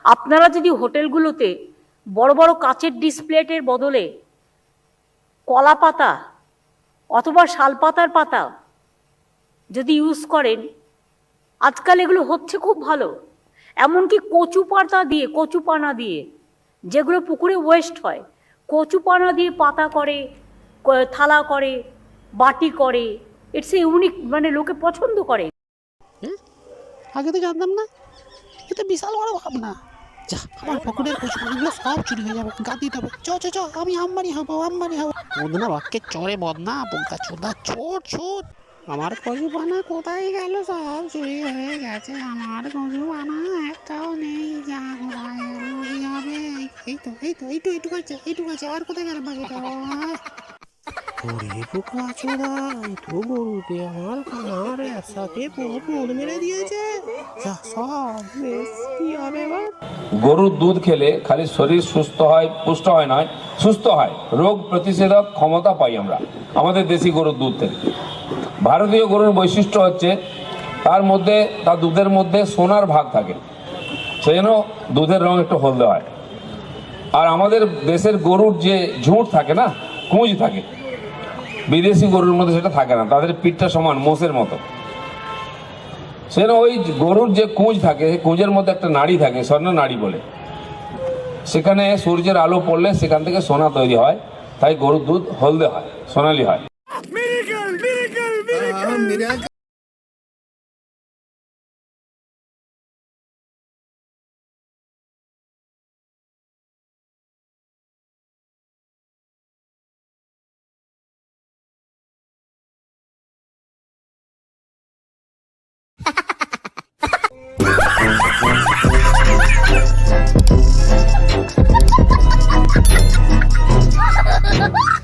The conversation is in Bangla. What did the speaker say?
আপনারা যদি হোটেলগুলোতে বড় বড় কাচের ডিসপ্লেটের বদলে কলা পাতা অথবা শালপাতার পাতা যদি ইউজ করেন, আজকাল এগুলো হচ্ছে খুব ভালো। এমনকি কচুপানা দিয়ে যেগুলো পুকুরে ওয়েস্ট হয়, কচুপানা দিয়ে পাতা করে, থালা করে, বাটি করে। ইটস এ ইউনিক, মানে লোকে পছন্দ করে। আগে তো জানতাম না, এ তো বিশাল বড় ভাবনা। যা, আমার পুকুরের কচুপানাগুলো সব চুরি হয়ে যাবে, গাদ দিতে হবে। চ আমি আম্বানি হবো। বদনা বাক্যের চরে বদনা, বোকা চোদা, ছোট আমার কচুপানা কোথায় গেল? সব চুরি হয়ে গেছে। আমার কচুপানা একটাও নেই। যা কোথায় গেল, কি হবে? এইটুকু আছে, আর কোথায় গেল বাকিটা? ওরে বোকা চোদা, এই তো গরুতে আমার খামার একসাথে পোদ মেরে দিয়েছে। যা, সব বেশ, কি হবে এবার? গরুর দুধ খেলে খালি শরীর সুস্থ হয়, পুষ্ট হয় নয়, সুস্থ হয়, রোগ প্রতিষেধক ক্ষমতা পাই আমরা আমাদের দেশি গরুর দুধ থেকে। ভারতীয় গরুর বৈশিষ্ট্য হচ্ছে তার দুধের মধ্যে সোনার ভাগ থাকে, সেই জন্য দুধের রং একটু হলদে হয়। আর আমাদের দেশের গরুর যে ঝুঁট থাকে না, কুঁজ থাকে, বিদেশি গরুর মধ্যে সেটা থাকে না। তাদের পিঠটা সমান মোষের মতো। সেজন্য ওই গরুর যে কুঁজ থাকে, কুঁজের মধ্যে একটা নাড়ি থাকে, স্বর্ণ নাড়ি বলে। সেখানে সূর্যের আলো পড়লে সেখান থেকে সোনা তৈরি হয়, তাই গরুর দুধ হলদে হয়, সোনালি হয়। Ha ha ha ha!